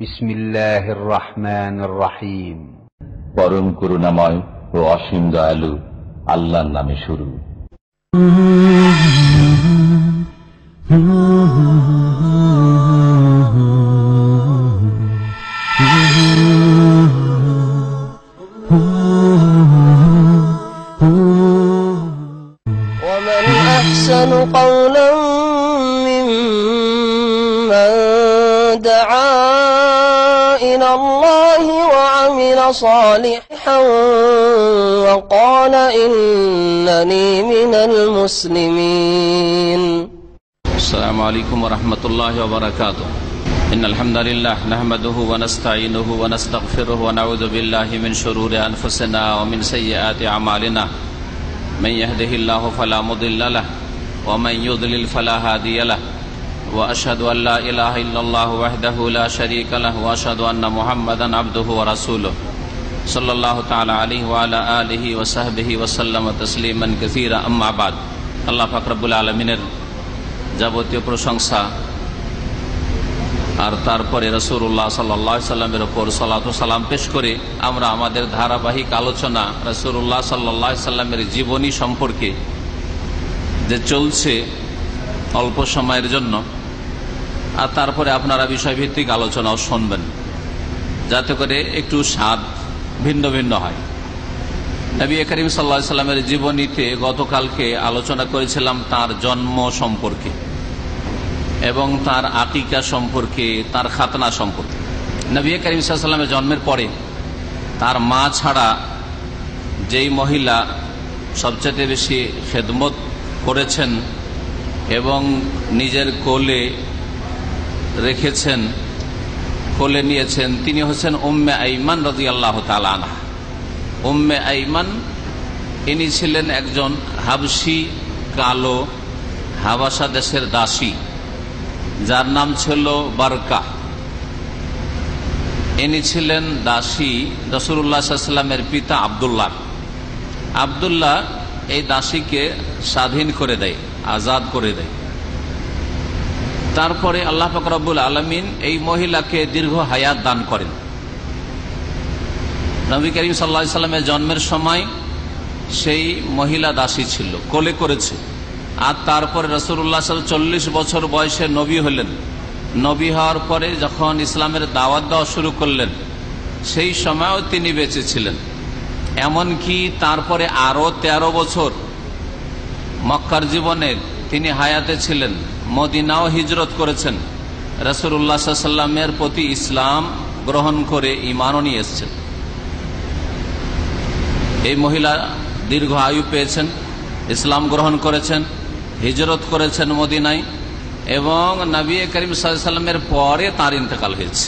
বিসমিল্লাহির রহমানির রহিম। পরম করুণাময় ও অসীম দয়ালু আল্লাহর নামে শুরু। ومن أحسن قولا ممن دعا إلى الله وعمل صالحا وقال إنني من المسلمين. السلام عليكم ورحمة الله وبركاته. إن الحمد لله نحمده ونستعينه ونستغفره ونعوذ بالله من شرور أنفسنا ومن سيئات أعمالنا. من يهده الله فلا مضل له ومن يضلل فلا هادي له وأشهد أن لا إله إلا الله وحده لا شريك له وأشهد أن محمدا عبده ورسوله صلى الله تعالى عليه وعلى آله وصحبه وسلم تسليما كثيرا. أما بعد. আল্লাহ পাক রব্বুল আলামিনের যাবতীয় প্রশংসা আর তারপরে রাসূলুল্লাহ সাল্লাল্লাহু আলাইহি সাল্লামের উপর সালাত ও সালাম পেশ করে আমরা আমাদের ধারাবাহিক আলোচনা রাসূলুল্লাহ সাল্লাল্লাহু আলাইহি সাল্লামের জীবনী সম্পর্কে যে চলছে অল্প সময়ের জন্য, আর তারপরে আপনারা বিষয়ভিত্তিক আলোচনাও শুনবেন যাতে করে একটু স্বাদ ভিন্ন ভিন্ন হয়। নবী করিম সাল্লাল্লাহু আলাইহি সাল্লামের জীবনীতে গতকালকে আলোচনা করেছিলাম তার জন্ম সম্পর্কে এবং তার আকিকা সম্পর্কে, তার খাতনা সম্পর্কে। নবী করিম সাল্লাল্লাহু আলাইহি সাল্লামের জন্মের পরে তার মা ছাড়া যেই মহিলা সবচেয়ে বেশি খেদমত করেছেন এবং নিজের কোলে রেখেছেন, কোলে নিয়েছেন, তিনি হচ্ছেন উম্মে আইমান রাদিয়াল্লাহু তাআলা আনহা। উম্মে আইমান ইনি ছিলেন একজন হাবশি, কালো হাবাসা দেশের দাসী, যার নাম ছিল বারকা। ইনি ছিলেন দাসী রাসূলুল্লাহ সাল্লাল্লাহু আলাইহি ওয়াসাল্লামের পিতা আব্দুল্লাহ। আব্দুল্লাহ এই দাসীকে স্বাধীন করে দেয়, আজাদ করে দেয়। তারপরে আল্লাহ পাক রব্বুল আলামিন এই মহিলাকে দীর্ঘ হায়াত দান করেন। নবী করিম সাল্লাল্লাহু আলাইহি ওয়াসাল্লামের জন্মের সময় সেই মহিলা দাসী ছিল, কোলে করেছে। আর তারপরে রাসূলুল্লাহ সাল্লাল্লাহু আলাইহি ওয়াসাল্লাম 40 বছর বয়সে নবী হলেন। নবী হওয়ার পরে যখন ইসলামের দাওয়াত দেওয়া শুরু করলেন, সেই সময়ও তিনি বেঁচে ছিলেন। এমনকি তারপরে আরো 13 বছর মক্কার জীবনে তিনি হায়াতে ছিলেন। মদিনাও হিজরত করেছেন, রাসূলুল্লাহ সাল্লাল্লাহু আলাইহি ওয়াসাল্লামের প্রতি ইসলাম গ্রহণ করে ঈমানও নিয়ে এসেছেন। এই মহিলা দীর্ঘ আয়ু পেয়েছেন, ইসলাম গ্রহণ করেছেন, হিজরত করেছেন মদিনায়, এবং নবী করিম সাল্লাল্লাহু আলাইহি ওয়াসাল্লামের পরে তার ইন্তেকাল হয়েছে।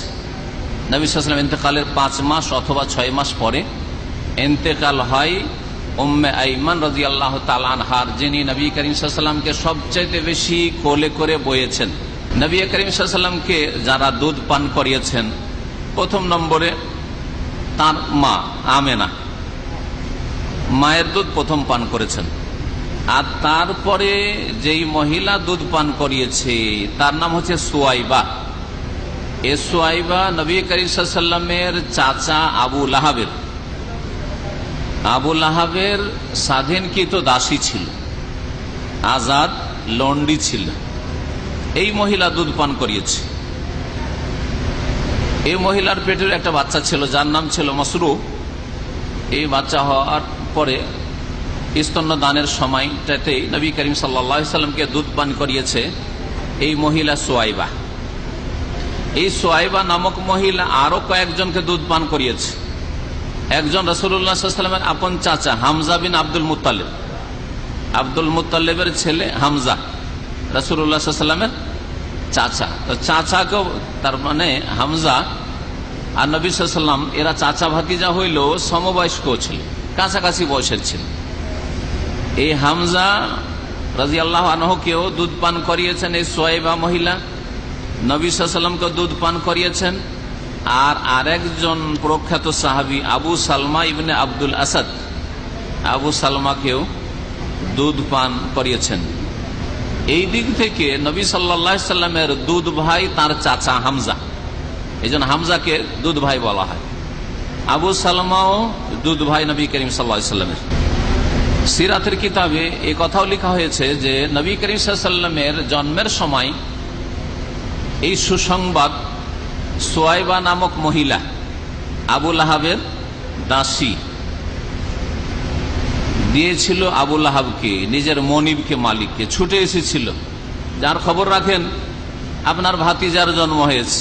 নবী সাল্লাল্লাহু আলাইহি ওয়াসাল্লাম ইন্তেকালের 5 মাস অথবা 6 মাস পরে ইন্তেকাল হয় উম্মে আইমান রাদিয়াল্লাহু তাআলা আনহার, যিনি নবী করিম সাল্লাল্লাহু আলাইহি ওয়াসাল্লামকে সবচেয়ে বেশি কোলে করে বয়েছেন। নবী করিম সাল্লাল্লাহু আলাইহি ওয়াসাল্লামকে যারা দুধ পান করিয়েছেন, প্রথম নম্বরে তার মা আমেনা, মায়ের দুধ প্রথম পান করেছেন। আর তারপরে যেই মহিলা দুধ পান করিয়েছে তার নাম হচ্ছে সুয়াইবা। এ সুয়াইবা নবী করিম সাল্লাল্লাহু আলাইহি ওয়াসাল্লামের চাচা আবু লাহাবের স্বাধীনকৃত দাসী ছিল, আজাদ লন্ডি ছিল। এই মহিলা দুধ পান করিয়েছে। এই মহিলার পেটের একটা বাচ্চা ছিল যার নাম ছিল মসরু। এই বাচ্চা হওয়ার পরে স্তন্যদানের সময়টাতেই নবী করিম সাল্লাল্লাহু আলাইহি ওয়াসাল্লামকে দুধ পান করিয়েছে এই মহিলা সুয়াইবা। এই সুয়াইবা নামক মহিলা আরো কয়েকজনকে দুধ পান করিয়েছে। একজন রাসূলুল্লাহ সাল্লাল্লাহু আলাইহি ওয়াসাল্লামের আপন চাচা হামজা বিন আব্দুল মুত্তালিব, আব্দুল মুত্তালিবের ছেলে হামজা রাসূলুল্লাহ সাল্লাল্লাহু আলাইহি ওয়াসাল্লামের চাচা। তো চাচাকেও, তার মানে হামজা আর নবী সাল্লাল্লাহু আলাইহি ওয়াসাল্লাম এরা চাচা ভাতিজা হইলেও সমবয়স্ক ছিল, কাছাকাছি বয়সের ছিল। এই হামজা রাদিয়াল্লাহু আনহুকেও দুধ পান করিয়েছেন এই সুয়াইবা মহিলা, নবী সাল্লাল্লাহু আলাইহি ওয়াসাল্লামকে দুধ পান করিয়েছেন। আর আরেকজন প্রখ্যাত সাহাবী আবু সালমা ইবনে আব্দুল আসাদ, আবু সালমাকেও দুধ পান করিয়েছেন। এই দিক থেকে নবী সাল্লাল্লাহু আলাইহি ওয়াসাল্লামের দুধ ভাই তার চাচা হামজা, এই জন্য হামজাকে দুধ ভাই বলা হয়। আবু সালমাও দুধ ভাই নবী করিম সাল্লাল্লাহু আলাইহি ওয়াসাল্লামের। সিরাতের কিতাবে এই কথাও লেখা হয়েছে যে নবী করিম সাল্লাল্লাহু আলাইহি ওয়াসাল্লামের জন্মের সময় এই সুসংবাদ সুয়াইবা নামক মহিলা, আবু লাহাবের দাসী, দিয়েছিল আবু লাহাবকে, নিজের মনিবকে, মালিককে। ছুটে এসেছিল, যার খবর রাখেন আপনার ভাতিজার জন্ম হয়েছে।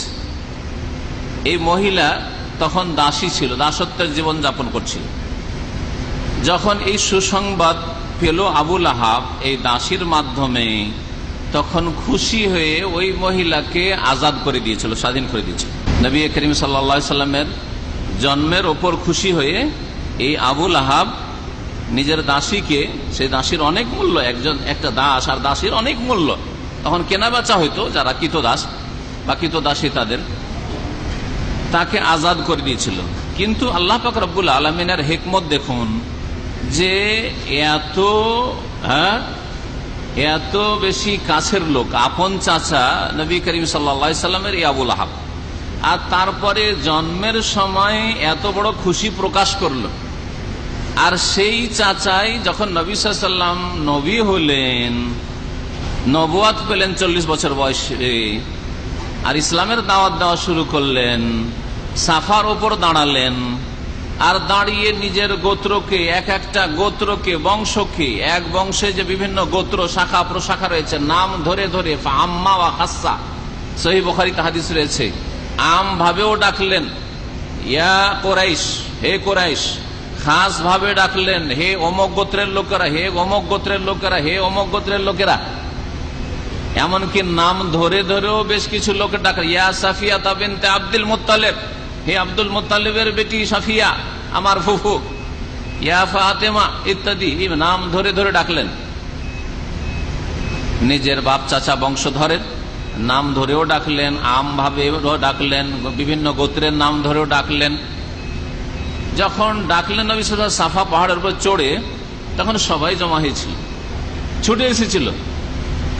এই মহিলা তখন দাসী ছিল, দাসত্বের জীবন যাপন করছিল। যখন এই সুসংবাদ পেল আবু লাহাব এই দাসীর মাধ্যমে, তখন খুশি হয়ে ওই মহিলাকে আজাদ করে দিয়েছিল, স্বাধীন করে দিয়েছিল। নবী করিম সাল্লাল্লাহু আলাইহি সাল্লামের জন্মের ওপর খুশি হয়ে এই আবু লাহাব নিজের দাসীকে, সেই দাসীর অনেক মূল্য, একটা দাস আর দাসীর অনেক মূল্য, তখন কেনা বেচা হইতো, যারা কৃতদাস বা কৃতদাসী তাদের, তাকে আজাদ করে দিয়েছিল। কিন্তু আল্লাহ পাক রব্বুল আলামিনের হিকমত দেখুন যে এত বেশি কাছের লোক, আপন চাচা নবী করিম সাল্লাল্লাহু আলাইহি সাল্লামের এই আবু লাহাব, আর তারপরে জন্মের সময় এত বড় খুশি প্রকাশ করলো। আর সেই চাচাই যখন নবী সাল্লাল্লাহু আলাইহি সাল্লাম নবী হলেন, নবুয়াত পেলেন 40 বছর বয়সে, আর ইসলামের দাওয়াত দেওয়া শুরু করলেন, সাফার ওপর দাঁড়ালেন, আর দাঁড়িয়ে নিজের গোত্রকে, এক একটা গোত্রকে, বংশকে, এক বংশে যে বিভিন্ন গোত্র শাখা প্রশাখা রয়েছে, নাম ধরে ধরে আম্মা ওয়া খাসা, সহিহ বুখারীতে হাদিস রয়েছে, আম ভাবেও ডাকলেন, ইয়া কুরাইশ, হে কুরাইশ, খাস ভাবে ডাকলেন, হে অমুক গোত্রের লোকেরা, হে অমুক গোত্রের লোকেরা, হে অমুক গোত্রের লোকেরা। এমনকি নাম ধরে ধরেও বেশ কিছু লোক ডাকলেন, ইয়া সাফিয়া বিনতে আব্দুল মুত্তালিব, হে আব্দুল মুত্তালিবের বেটি সাফিয়া, আমার ফুফু, ইয়া ফাতেমা ইত্যাদি নাম ধরে ধরে ডাকলেন। নিজের বাপ চাচা বংশধরের নাম ধরেও ডাকলেন, আম ভাবেও ডাকলেন, বিভিন্ন গোত্রের নাম ধরেও ডাকলেন। যখন ডাকলেন নবী সাল্লাল্লাহু আলাইহি ওয়াসাল্লাম সাফা পাহাড়ের উপর চড়ে, তখন সবাই জমা হয়েছিল, ছুটে এসেছিল।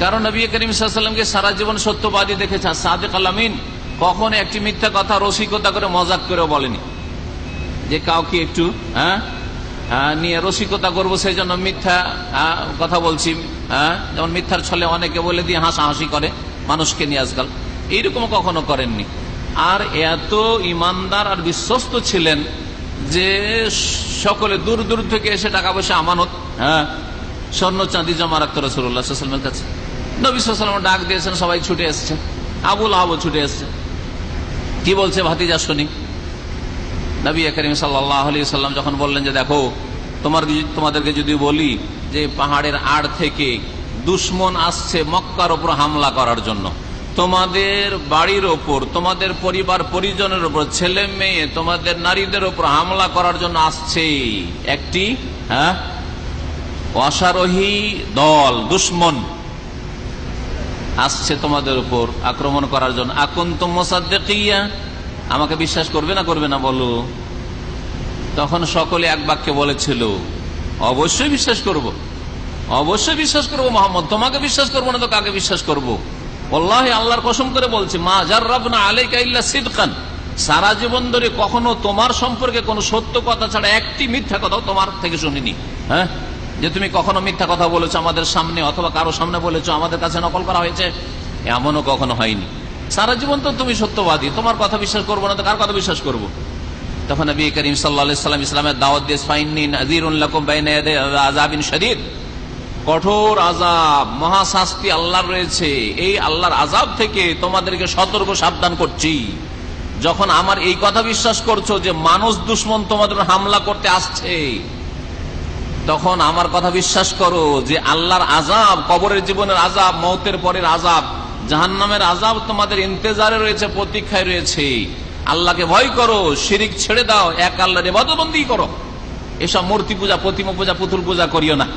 কারণ নবী করিম সাল্লাল্লাহু আলাইহি ওয়াসাল্লামকে সারা জীবন সত্যবাদী দেখেছে, সাদিক আল আমিন, কখনো একটি মিথ্যা কথা রসিকতা করে মজাক করেও বলেনি যে কাউকে একটু নিয়ে রসিকতা করবো সেই জন্য মিথ্যা কথা বলছি। যেমন মিথ্যার ছলে অনেকে বলে দিয়ে হাসাহাসি করে মানুষকে নিয়ে আজকাল, এইরকম কখনো করেননি। আর এত ইমানদার আর বিশ্বস্ত ছিলেন যে সকলে দূর দূর থেকে এসে টাকা পয়সা আমানত, স্বর্ণ চাঁদি জমা রাখতো রাসূলুল্লাহ সাল্লাল্লাহু আলাইহি ওয়াসাল্লামের কাছে। নবী সাল্লাল্লাহু আলাইহি ওয়াসাল্লাম ডাক দিয়েছেন, সবাই ছুটে এসছে, আবু লাহাবও ছুটে এসছে। কি বলছে ভাতিজা শুনি। নবী করিম সাল্লাল্লাহু আলাইহি ওয়াসাল্লাম যখন বললেন যে দেখো, তোমাদেরকে যদি বলি যে পাহাড়ের আড় থেকে দুশমন আসছে মক্কার ওপর হামলা করার জন্য, তোমাদের বাড়ির ওপর, তোমাদের পরিবার পরিজনের ওপর, ছেলে মেয়ে, তোমাদের নারীদের ওপর হামলা করার জন্য আসছে একটি অশ্বারোহী দল, দুশমন আসছে তোমাদের উপর আক্রমণ করার জন্য, আকুনতুম মুসাদ্দিকিয়া, আমাকে বিশ্বাস করবে না করবে না বলো। তখন সকলে এক বাক্যে বলেছিল, অবশ্যই বিশ্বাস করব, অবশ্যই বিশ্বাস করব মুহাম্মদ, তোমাকে বিশ্বাস করবো না তো কাকে বিশ্বাস করবো। আল্লাহি, আল্লাহর কসম করে বলছি, মা জাররাবনা আলাইকা ইল্লা সিদকান, সারা জীবন ধরে কখনো তোমার সম্পর্কে কোনো সত্য কথা ছাড়া একটি মিথ্যা কথাও তোমার থেকে শুনিনি। যে তুমি কখনো মিথ্যা কথা বলেছো আমাদের সামনে, অথবা কারো সামনে বলেছো, আমাদের কাছে নকল করা হয়েছে, এমনও কখনো হয়নি। সারা জীবন তো তুমি সত্যবাদী, তোমার কথা বিশ্বাস করবো না তো কার কথা বিশ্বাস করবো। তখন নবী করিম সাল্লাল্লাহু আলাইহি ওয়াসাল্লাম ইসলামের দাওয়াত দিয়ে, ফাইন্নী নাযীরুন লাকুম বাইনা ইয়াদাই আযাবিন শাদীদ, কঠোর আযাব, মহাশাস্তি আল্লাহর রয়েছে, এই আল্লাহর আযাব থেকে তোমাদেরকে সতর্ক সাবধান করছি। যখন আমার এই কথা বিশ্বাস করছো যে মানুষ দুশমন তোমাদের হামলা করতে আসছে, তখন আমার কথা বিশ্বাস করো যে আল্লাহর আযাব, কবরের জীবনের আযাব, মওতের পরের আযাব, জাহান্নামের আযাব তোমাদের ইন্তজারে রয়েছে, প্রতীক্ষায় রয়েছে। আল্লাহকে ভয় করো, শিরিক ছেড়ে দাও, এক আল্লাহর ইবাদতবন্দি করো, এসব মূর্তি পূজা, প্রতিমা পূজা, পুতুল পূজা করিও না।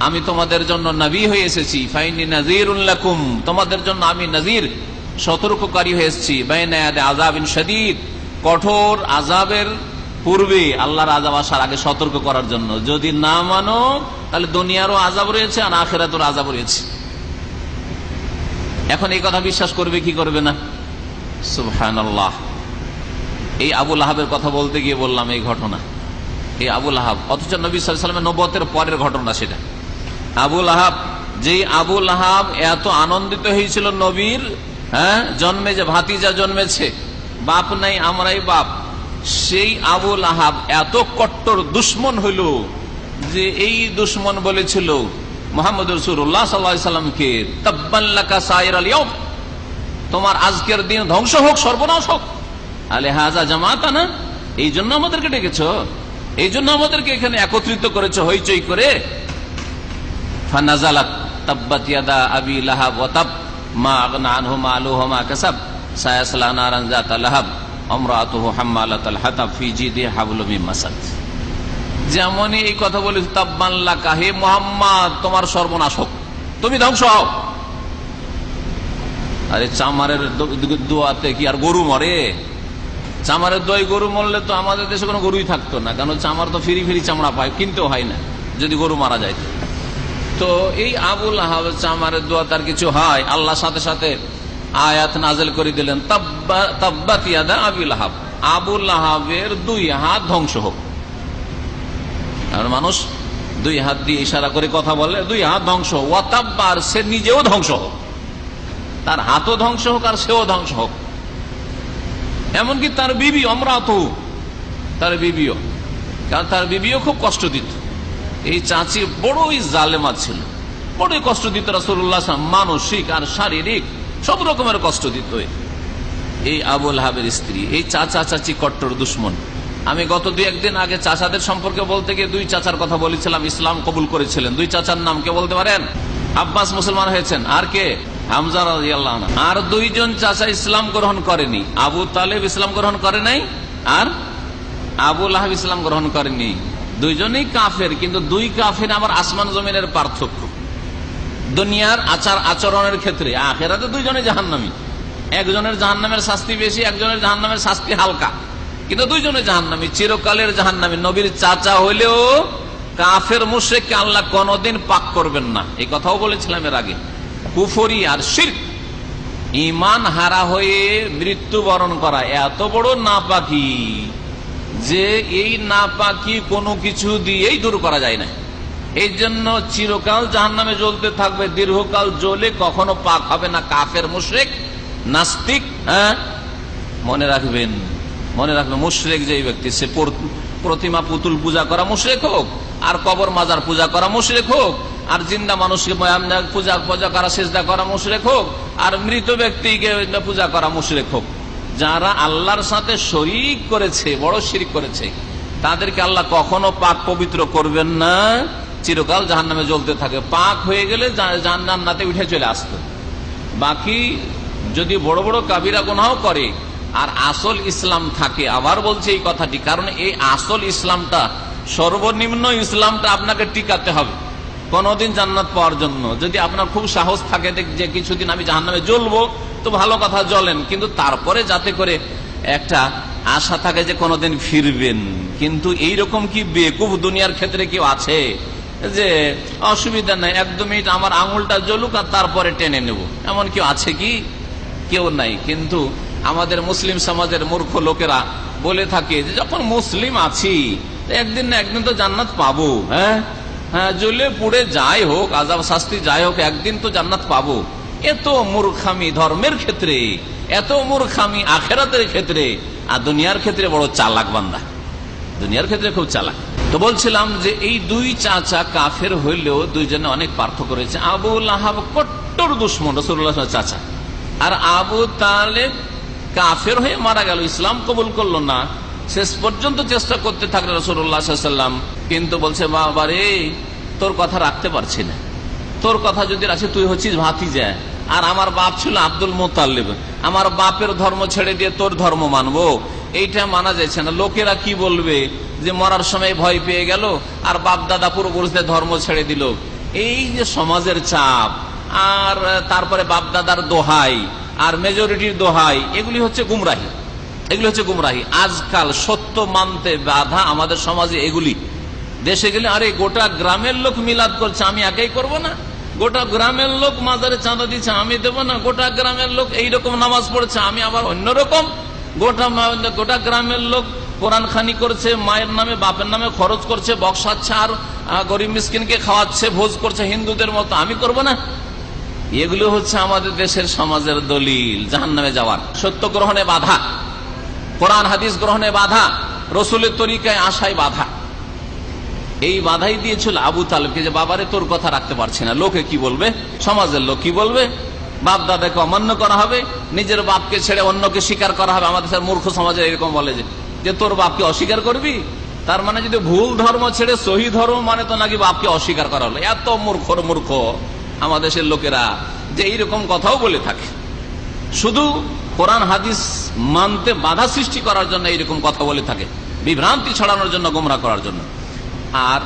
আমি তোমাদের জন্য নবী হয়ে এসেছি, ফাইন্নী নাযীরুন লাকুম, তোমাদের জন্য আমি নযীর, সতর্ককারী হয়ে এসেছি, বাইনা ইয়াদাই আযাবিন শাদীদ, কঠোর আযাবের পূর্বে, আল্লাহর আযাব আসার আগে সতর্ক করার জন্য। যদি না মানো তাহলে দুনিয়ারও আযাব রয়েছে আর আখিরাতেরও আযাব রয়েছে। এখন এই কথা বিশ্বাস করবে কি করবে না? সুবহানাল্লাহ। এই আবুল আহাবের কথা বলতে গিয়ে বললাম এই ঘটনা, এই আবুল আহাব, অথচ নবী সাল্লাল্লাহু আলাইহি ওয়াসাল্লামের নবুয়তের পরের ঘটনা সেটা। আবুল আহাব, যেই আবুল আহাব এত আনন্দিত হয়েছিল নবীর জন্মে, যে ভাতিজা জন্মেছে, বাপ নাই আমরাই বাপ, সেই আবুল আহাব এত কট্টর দুশ্মন হইল যে এই দুশ্মন বলেছিল মুহাম্মদ রাসূলুল্লাহ সাল্লাল্লাহু আলাইহি ওয়াসাল্লামকে, তাব্বান লাকা সাইরাল ইয়াউম, তোমার আজকের দিন ধ্বংস হোক, সর্বনাশ হোক, আলেহাজা জামাতানা, এই জন্য আমাদেরকে ডেকেছ, এই জন্য আমাদেরকে এখানে একত্রিত করেছো হইচই করে। ফানাজালাত তাব্বাত ইয়াদা আবি লাহাব ওয়া তাব মা আগনা আনহু মালুহু মা কাসাব সায়াসলা নারান যাতা লাহাব আমরাতুহু হাম্মালাতাল হাতাব ফি জিদিহা হাবলুম মিন মাসাদ। যেমনই এই কথা বলে, তাব্বান লাকা, হে মুহাম্মদ তোমার সর্বনাশ হোক, তুমি ধ্বংস হও। আরে চামারের দোয়াতে কি আর গরু মরে? চামারের দোয়ায় গরু মরলে তো আমাদের দেশে কোনো গরুই থাকতো না, কারণ চামার তো ফিরি ফিরি চামড়া পায়, কিনতেও হয় না যদি গরু মারা যায়। তো এই আবুল আহাব চামারের দোয়া তার কিছু হয়, আল্লাহ সাথে সাথে আয়াত নাযিল করে দিলেন, তাব্বাত ইয়াদা আবিল আহাব, আবুল আহাবের দুই হাত ধ্বংস হোক। আর মানুষ দুই হাত দিয়ে ইশারা করে কথা বলে, দুই হাত ধ্বংস, ওয়া তাব্বা, আর সে নিজেও ধ্বংস হোক, তার হাতও ধ্বংস হোক আর সেও ধ্বংস হোক। এমনকি তার বিবি আমরাতু, তার বিবিও, কারণ তার বিবিও খুব কষ্ট দিত। এই চাচি বড়ই জালেমা ছিল, বড়ই কষ্ট দিত রাসূলুল্লাহ, মানসিক আর শারীরিক সব রকমের কষ্ট দিত এই আবুল আহাবের স্ত্রী। এই চাচা চাচি কট্টর দুশ্মন। আমি গত দুই একদিন আগে চাচাদের সম্পর্কে বলতে গিয়ে দুই চাচার কথা বলেছিলাম, ইসলাম কবুল করেছিলেন। দুই চাচার নাম কে বলতে পারেন? আব্বাস মুসলমান হয়েছেন, আর কে? হামজা রাদিয়াল্লাহু আনহু। আর দুইজন চাচা ইসলাম গ্রহণ করেনি, আবু তালেব ইসলাম গ্রহণ করে নাই, আর আবুল আহাব ইসলাম গ্রহণ করেনি। দুইজনেই কাফের, কিন্তু দুই কাফের আবার আসমান জমিনের পার্থক্য। দুনিয়ার আচার আচরণের ক্ষেত্রে আখিরাতে দুইজনে জাহান্নামী, একজনের জাহান্নামের শাস্তি বেশি, একজনের জাহান্নামের শাস্তি হালকা, কিন্তু দুইজনে জাহান্নামী, চিরকালের জাহান্নামী। নবীর চাচা হইলেও কাফের মুশরিককে আল্লাহ কোনদিন পাক করবেন না, এই কথাও বলেছিলাম এর আগে। কুফরি আর শিরক, ঈমান হারা হয়ে মৃত্যুবরণ করা এত বড় নাপাকি যে এই নাপাকি কোনো কিছু দিয়েই দূর করা যায় না। এই জন্য চিরকাল জাহান্নামে জ্বলতে থাকবে, দীর্ঘকাল জ্বলে কখনো পাক হবে না কাফের মুশরিক নাস্তিক। মনে রাখবেন, মনে রাখবেন, মুশরিক যেই ব্যক্তি, সে প্রতিমা পুতুল পূজা করা মুশরিক হোক, আর কবর মাজার পূজা করা মুশরিক হোক, আর জিন্দা মানুষকে পূজা করা সেজদা করা মুশরিক হোক, আর মৃত ব্যক্তিকে পূজা করা মুশরিক হোক, যারা আল্লাহর সাথে শরীক করেছে, বড় শিরক করেছে, তাদেরকে আল্লাহ কখনো পাক পবিত্র করবেন না, চিরকাল জাহান্নামে জ্বলতে থাকে। পাক হয়ে গেলে জান্নাতে উঠে চলে আসতো। বাকি যদি বড় বড় কাবিরা গুনাহ করে আর আসল ইসলাম থাকে, আবার বলছে এই কথাটি, কারণ এই আসল ইসলামটা, সর্বনিম্ন ইসলামটা আপনাকে টিকাতে হবে কোনদিন জান্নাত পাওয়ার জন্য। যদি আপনার খুব সাহস থাকে যে কিছুদিন আমি জাহান্নামে জ্বলবো, তো ভালো কথা, জ্বলেন, কিন্তু তারপরে যাতে করে একটা আশা থাকে যে কোনদিন ফিরবেন। কিন্তু এইরকম কি বেকুফ দুনিয়ার ক্ষেত্রে কেউ আছে যে অসুবিধা নাই, একদমই আমার আঙুলটা জ্বলুক আর তারপরে টেনে নেব, এমন কেউ আছে কি? কেউ নাই। কিন্তু আমাদের মুসলিম সমাজের মূর্খ লোকেরা বলে থাকে যে যখন মুসলিম আছি একদিন না একদিন তো জান্নাত পাবো, হ্যাঁ, জ্বলে পুড়ে যাই হোক, আযাব শাস্তি যাই হোক, একদিন তো জান্নাত পাবো। এত মূর্খামি ধর্মের ক্ষেত্রে, এত মূর্খামি আখেরাতের ক্ষেত্রে, আর দুনিয়ার ক্ষেত্রে বড় চালাক বান্দা, দুনিয়ার ক্ষেত্রে খুব চালাক। তো বলছিলাম যে এই দুই চাচা কাফের হইলেও দুইজনে অনেক পার্থক্য রয়েছে। আবুল আহাব কট্টর দুশমন রাসূলুল্লাহ চাচা, আর আবু তালেব কাফের হয়ে মারা গেল, ইসলাম কবুল করলো না, শেষ পর্যন্ত চেষ্টা করতে থাকলো রাসূলুল্লাহ সাল্লাল্লাহু আলাইহি ওয়াসাল্লাম। কিন্তু বলছে, বাবা রে, তোর কথা রাখতে পারছি না, তোর কথা যদি রাখছি, তুই হচ্ছিস ভাতিজা, আর আমার বাপ ছিল আব্দুল মুত্তালিব, আমার বাপের ধর্ম ছেড়ে দিয়ে তোর ধর্ম মানবো, এইটা মানা যাচ্ছে না। লোকেরা কি বলবে যে মরার সময় ভয় পেয়ে গেল আর বাপ দাদা পূর্বপুরুষদের ধর্ম ছেড়ে দিল। এই যে সমাজের চাপ, আর তারপরে বাপ দাদার দোহাই আর মেজরিটির দোহাই, এগুলি হচ্ছে গুমরাহি, এগুলি হচ্ছে গুমরাহি। আজকাল সত্য মানতে বাধা আমাদের সমাজে এগুলি। দেশে গেলে আরে গোটা গ্রামের লোক মিলাদ করছে, আমি একাই করব না, গোটা গ্রামের লোক মাজারে চাঁদা দিচ্ছে, আমি দেবো না। গোটা গ্রামের লোক এইরকম নামাজ পড়ছে, আমি আবার অন্যরকম। গোটা গ্রামের লোক কোরআন খানি করছে, মায়ের নামে বাপের নামে খরচ করছে, বক্সাচ্ছে, আর গরিব মিসকিনকে খাওয়াচ্ছে, ভোজ করছে হিন্দুদের মতো, আমি করব না। এগুলো হচ্ছে আমাদের দেশের সমাজের দলিল জাহান্নামে যাওয়ার। সত্য গ্রহণে বাধা, কোরআন হাদিস গ্রহণে বাধা, রসুলের তরিকায় আসায় বাধা। এই বাধাই দিয়েছিল আবু তালেবকে, যে বাবারে তোর কথা রাখতে পারছি না, লোকে কি বলবে, সমাজের লোক কি বলবে, বাপ দাদাকে অমান্য করা হবে, নিজের বাপকে ছেড়ে অন্যকে স্বীকার করা হবে। আমাদের মূর্খ সমাজে এরকম বলে যে তোর বাপকে অস্বীকার করবি, তার মানে যদি ভুল ধর্ম ছেড়ে সহি ধর্ম মানে তো নাকি বাপকে অস্বীকার করা হলো। এত মূর্খর মূর্খ আমাদের দেশের লোকেরা যে এইরকম কথাও বলে থাকে, শুধু কোরআন হাদিস মানতে বাধা সৃষ্টি করার জন্য এইরকম কথা বলে থাকে, বিভ্রান্তি ছড়ানোর জন্য, গোমরাহ করার জন্য। আর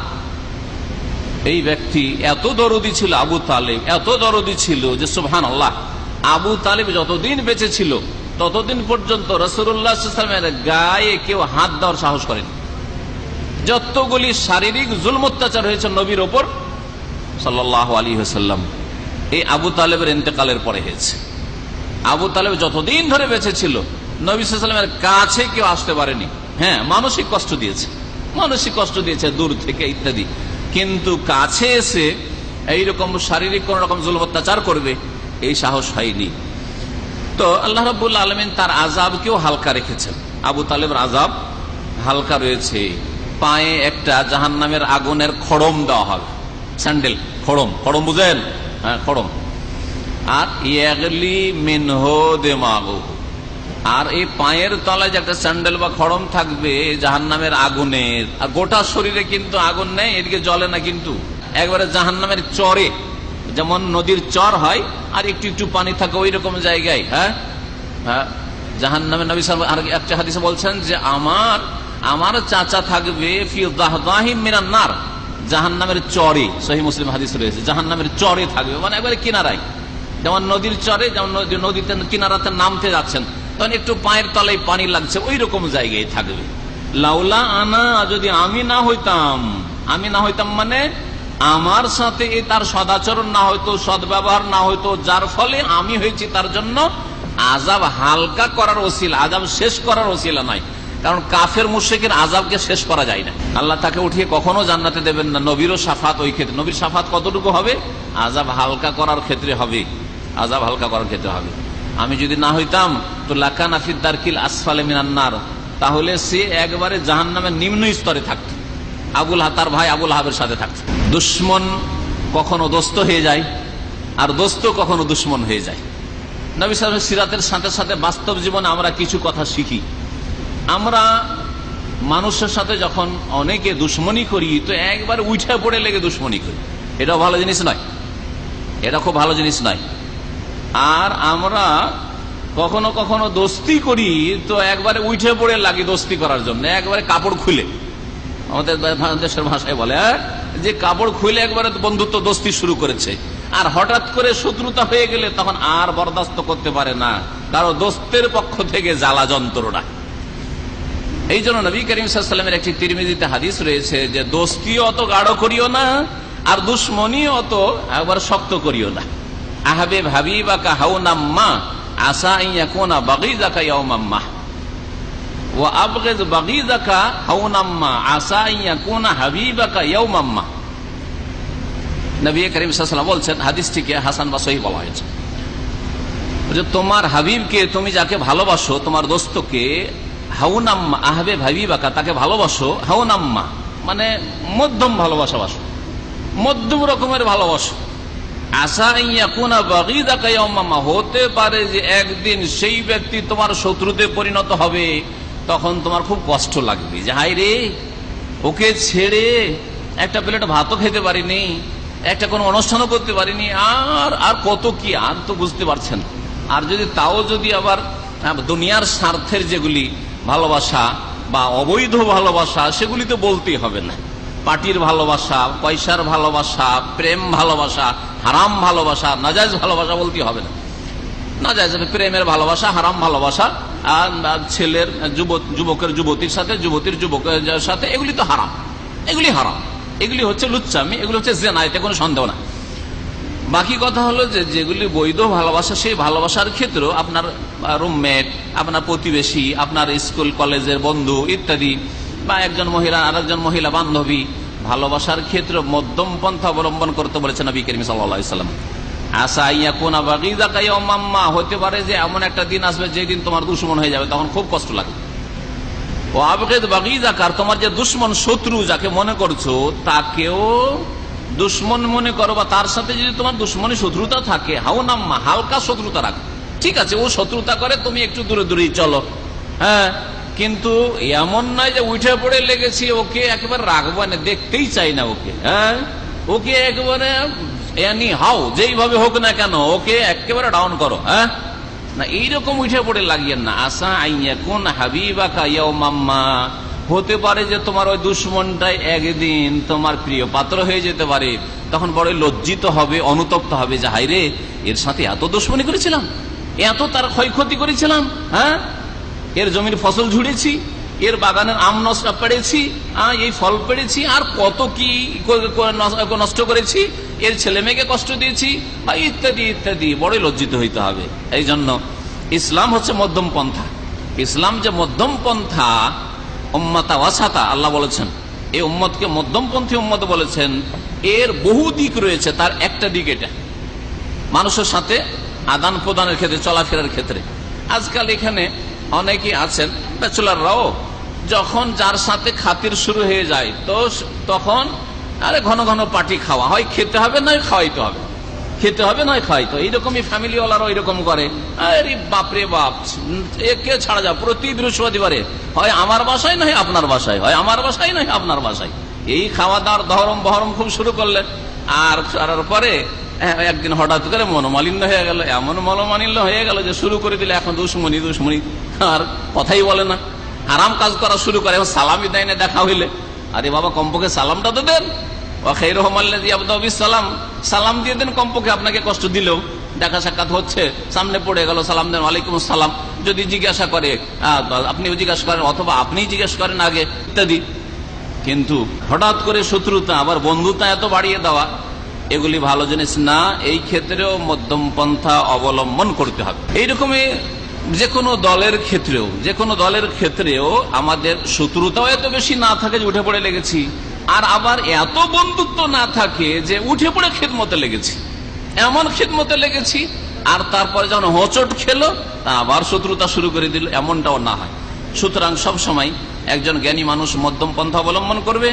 এই ব্যক্তি এত দরদি ছিল, আবু তালেব এত দরদি ছিল যে সুবহানাল্লাহ, আবু তালেব যতদিন বেঁচে ছিল ততদিন পর্যন্ত রাসূলুল্লাহ সাল্লাল্লাহু আলাইহি ওয়াসাল্লামের গায়ে কেউ হাত দেওয়ার সাহস করেনি। যতগুলি শারীরিক জুলম অত্যাচার হয়েছে নবীর ওপর সাল্লাল্লাহু আলাইহি ওয়াসাল্লাম, এই আবু তালেবের ইন্তেকালের পরে হয়েছে। আবু তালেব যতদিন ধরে বেঁচে ছিল নবী সাল্লাল্লাহু আলাইহি ওয়াসাল্লামের কাছে কেউ আসতে পারেনি। হ্যাঁ, মানসিক কষ্ট দিয়েছে দূর থেকে ইত্যাদি, কিন্তু কাছে এসে এইরকম শারীরিক কোন রকম জুলম অত্যাচার করবে এই সাহস হয়নি। তো আল্লাহ রাব্বুল আলামিন তার আযাবকেও হালকা রেখেছেন। আবু তালেবের আযাব হালকা রয়েছে। পায়ে একটা জাহান্নামের আগুনের খড়ম দেওয়া হবে, স্যান্ডেল, খড়ম বুঝেন? হ্যাঁ, খড়ম। আর ইয়াগলি মিনহু দিমাগু, আর এই পায়ের তলায় যে একটা স্যান্ডেল বা খড়ম থাকবে জাহান্নামের আগুনের, আর গোটা শরীরে কিন্তু আগুন নেই, এদিকে জ্বলে না, কিন্তু একবারে জাহান্নামের চরে, যেমন নদীর চর হয় আর একটু একটু পানি থাকে ওই রকম জায়গায়। হ্যাঁ, জাহান্নামের নবী সাল্লাল্লাহু আলাইহি ওয়াসাল্লাম একটা হাদিসে বলছেন যে আমার চাচা থাকবে ফি দাহদাহিম মিনান নার, জাহান্নামের চরে। সহিহ মুসলিম হাদিস রয়েছে, জাহান্নামের চরে থাকবে, মানে একবারে কিনারায়, যেমন নদীর চরে, যেমন নদীতে কিনারাতে নামতে যাচ্ছেন তখন একটু পায়ের তলায় পানি লাগছে, ওই রকম জায়গায় থাকবে। লাউলা আনা, যদি আমি না হইতাম মানে আমার সাথে তার সদাচরণ না হইতো, সদ্ব্যবহার না হইতো, যার ফলে আমি হয়েছি তার জন্য আযাব হালকা করার ওসিলা, আযাব শেষ করার ওসিলা নাই। কারণ কাফের মুশরিকের আযাবকে শেষ করা যায় না। আল্লাহ তাকে উঠিয়ে কখনো জান্নাতে দেবেন না। নবীরও শাফাত ওই ক্ষেত্রে, নবীর শাফাত কতটুকু হবে? আযাব হালকা করার ক্ষেত্রে হবে, আযাব হালকা করার ক্ষেত্রে হবে। আমি যদি না হইতাম তো লাকানা ফি দারকিল আসফালে মিনান নার, তাহলে সে একবারে জাহান্নামের নিম্ন স্তরে থাকত, তার ভাই আবুল আহাবের সাথে থাকত। দুশ্মন কখনো দোস্ত হয়ে যায়, আর দোস্ত কখনো দুশ্মন হয়ে যায়। নবী সাল্লাল্লাহু আলাইহি ওয়াসাল্লামের সিরাতের সাথে সাথে বাস্তব জীবনে আমরা কিছু কথা শিখি। আমরা মানুষের সাথে যখন অনেকে দুশ্মনী করি তো একবার উঠে পড়ে লেগে দুশ্মনী করি, এটাও ভালো জিনিস নয়, এটা খুব ভালো জিনিস নয়। আর আমরা কখনো কখনো দোস্তি করি তো একবারে উঠে পড়ে লাগি দোস্তি করার জন্য, একবারে কাপড় খুলে, আমাদের দেশের ভাষায় বলে যে কাপড় খুলে একবারে বন্ধুত্ব দোস্তি শুরু করেছে। আর হঠাৎ করে শত্রুতা হয়ে গেলে তখন আর বরদাস্ত করতে পারে না, কারণ দোস্তের পক্ষ থেকে জ্বালা যন্ত্রণা। এই জন্য নবী করিম সাল্লাল্লাহু আলাইহি ওয়াসাল্লামের একটি তিরমিজিতে হাদিস রয়েছে যে দোস্তিও অত গাঢ় করিও না, আর দুশ্মনীও অত একবার শক্ত করিও না। আহবিব হাবিবাকা হাওনাম্মা আসা আন ইয়াকুনা বাগীযাকা ইয়াওমাম্মা ওয়া আবগিজ বাগীযাকা হাওনাম্মা আসা আন ইয়াকুনা হাবিবাকা ইয়াওমাম্মা। নবী করিম সাল্লাল্লাহু আলাইহি ওয়াসাল্লাম বলছেন, হাদিসটিকে হাসান বা সহিহ বলা হয়েছে, যে তোমার হাবিবকে, তুমি যাকে ভালোবাসো, তোমার দোস্তকে, হাওনাম্মা, আহবিব হাবিবাকা, তাকে ভালোবাসো, হাওনাম্মা মানে মধ্যম ভালোবাসা, মধ্যম রকমের ভালোবাসো। আসা ইয়াকুনা বাগীযাকা ইয়াওমাম্মা, হতে পারে যে একদিন সেই ব্যক্তি তোমার শত্রুতে পরিণত হবে, তখন তোমার খুব কষ্ট লাগবে যে হায় রে, ওকে ছেড়ে একটা প্লেট ভাতও খেতে পারিনি, একটা কোনো অনুষ্ঠানও করতে পারিনি, আর কত কি, আর তো বুঝতে পারছেন। আর যদি তাও যদি আবার দুনিয়ার স্বার্থের যেগুলি ভালোবাসা বা অবৈধ ভালোবাসা, সেগুলি তো বলতেই হবে না। পার্টির ভালোবাসা, পয়সার ভালোবাসা, প্রেম ভালোবাসা, হারাম ভালোবাসা, নাজায়েজ ভালোবাসা বলতে হবে না। নাজায়েজ প্রেমের ভালোবাসা, হারাম ভালোবাসা, আর ছেলের যুবকের যুবতীর সাথে, যুবতীর যুবকের সাথে, এগুলি তো হারাম, এগুলি হারাম, এগুলি হচ্ছে লুচ্চামি, এগুলি হচ্ছে জিনা, এতে কোনো সন্দেহ না। বাকি কথা হলো যে যেগুলি বৈধ ভালোবাসা, সেই ভালোবাসার ক্ষেত্রেও আপনার রুমমেট, আপনার প্রতিবেশী, আপনার স্কুল কলেজের বন্ধু ইত্যাদি, বা একজন মহিলা আর একজন মহিলা বান্ধবী, ভালোবাসার ক্ষেত্রে মধ্যম পন্থা অবলম্বন করতে বলেছেন নবী করিম সাল্লাল্লাহু আলাইহি ওয়াসাল্লাম। আসা ইয়াকুনা বাগীযাকা ইয়াওমাম্মা, হতে পারে যে এমন একটা দিন আসবে যেদিন তোমার দুশমন হয়ে যাবে, তখন খুব কষ্ট লাগবে। ও আবগিদ বাগীযাকা, তোমার যে দুশমন, শত্রু যাকে মনে করছো তাকেও দুশ্মন মনে করো, বা তার সাথে যদি তোমার দুশ্মনী শত্রুতা থাকে, হাওনাম্মা, হালকা শত্রুতা রাখো। ঠিক আছে, ও শত্রুতা করে, তুমি একটু দূরে দূরেই চলো, হ্যাঁ, কিন্তু এমন নয় যে উঠে পড়ে লেগেছি, ওকে একেবারে রাখবো না, দেখতেই চাই না ওকে, হ্যাঁ, ওকে একেবারে হাও যেইভাবে হোক না কেন ওকে একেবারে ডাউন করো, হ্যাঁ, না এইরকম উঠে পড়ে লাগিয়েন না। আসা আইয়াকুন হাবিবাকা ইয়াওমাম্মা, হতে পারে যে তোমার ওই দুশ্মনটাই একদিন তোমার প্রিয় পাত্র হয়ে যেতে পারে, তখন বড় লজ্জিত হবে, অনুতপ্ত হবে যে হায় রে, এর সাথে এত দুশ্মনী করেছিলাম, এত তার ক্ষয়ক্ষতি করেছিলাম, হ্যাঁ, এর জমির ফসল ঝুড়েছি, এর বাগানের আম নষ্ট পেড়েছি, এই ফল পেড়েছি, আর কত কি নষ্ট করেছি, এর ছেলে মেয়েকে কষ্ট দিয়েছি, বা ইত্যাদি ইত্যাদি, বড় লজ্জিত হইতে হবে। এই জন্য ইসলাম হচ্ছে মধ্যম পন্থা। ইসলাম যে মধ্যম পন্থা, উম্মাতা ওয়াসাতা আল্লাহ বলেছেন, এই উম্মতকে মধ্যমপন্থী উম্মত বলেছেন। এর বহু দিক রয়েছে, তার একটা দিক এটা, মানুষের সাথে আদান প্রদানের ক্ষেত্রে, চলাফেরার ক্ষেত্রে। আজকাল এখানে অনেকেই আছেন ব্যাচেলাররাও, যখন যার সাথে খাতির শুরু হয়ে যায় তো তখন আরে ঘন ঘন পার্টি খাওয়া হয়, খেতে হবে নয় খাওয়াইতে হবে, খেতে হবে নয় খাওয়াইতে, এইরকমই ফ্যামিলি ওয়ালারা ওইরকম করে। আরে বাপরে বাপ, একে ছাড়া যা, প্রতি বৃহস্পতিবারে হয় আমার বাসায় নয় আপনার বাসায়, হয় আমার বাসায় নয় আপনার বাসায়, এই খাওয়া দাওয়ার দহরম বহরম খুব শুরু করলেন। আর করার পরে একদিন হঠাৎ করে মনোমালিন্য হয়ে গেল, এমন মনোমালিন্য হয়ে গেল যে শুরু করে দিলে এখন দুশ্মনী দুশ্মনী, আর কথাই বলে না, হারাম কাজ করা শুরু করে। এখন সালামই দেয় না দেখা হইলে, আরে বাবা কমপক্ষে সালামটা তো দেন, সালাম সালাম দিয়ে দেন কমপক্ষে, আপনাকে কষ্ট দিলেও দেখা সাক্ষাৎ হচ্ছে, সামনে পড়ে গেল, সালাম দেন, ওয়ালাইকুম আসসালাম, যদি জিজ্ঞাসা করে আপনিও জিজ্ঞাসা করেন, অথবা আপনি জিজ্ঞেস করেন আগে, ইত্যাদি। কিন্তু হঠাৎ করে শত্রুতা আবার বন্ধুতা এত বাড়িয়ে দেওয়া, এগুলি ভালো জিনিস না। এই ক্ষেত্রেও মধ্যম পন্থা অবলম্বন করতে হবে। এইরকমই যে কোনো দলের ক্ষেত্রেও আমাদের শত্রুতাও এত বেশি না থাকে যে উঠে পড়ে লেগেছি, আর আবার এত বন্ধুত্ব না থাকে যে উঠে পড়ে খেদমতে লেগেছি, এমন খেদমতে লেগেছি আর তারপরে যখন হোঁচট খেলো তা আবার শত্রুতা শুরু করে দিল, এমনটাও না হয়। সুতরাং সবসময় একজন জ্ঞানী মানুষ মধ্যম পন্থা অবলম্বন করবে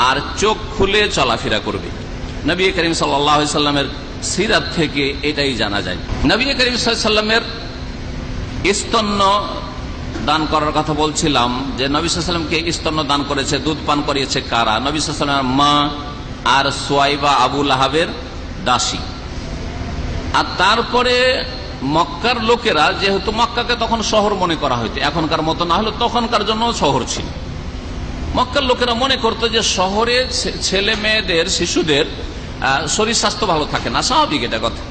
আর চোখ খুলে চলাফেরা করবে। নবী করিম সাল্লাল্লাহু আলাইহি সাল্লামের সিরাত থেকে এটাই জানা যায়। নবী করিম সাল্লাল্লাহু আলাইহি সাল্লামের স্তন্য দান করার কথা বলছিলাম, যে নবী সাল্লাল্লাহু আলাইহি সাল্লামকে স্তন্য দান করেছে, দুধ পান করিয়েছে কারা? নবী সাল্লাল্লাহু আলাইহি সাল্লামের মা আর সুয়াইবা আবু লাহাবের দাসী। আর তারপরে মক্কার লোকেরা, যেহেতু মক্কাকে তখন শহর মনে করা হইতো, এখনকার মতো না হলে তখনকার জন্য শহর ছিল, মক্কার লোকেরা মনে করতো যে শহরে ছেলে মেয়েদের, শিশুদের শরীর স্বাস্থ্য ভালো থাকে না, স্বাভাবিক এটা কথা।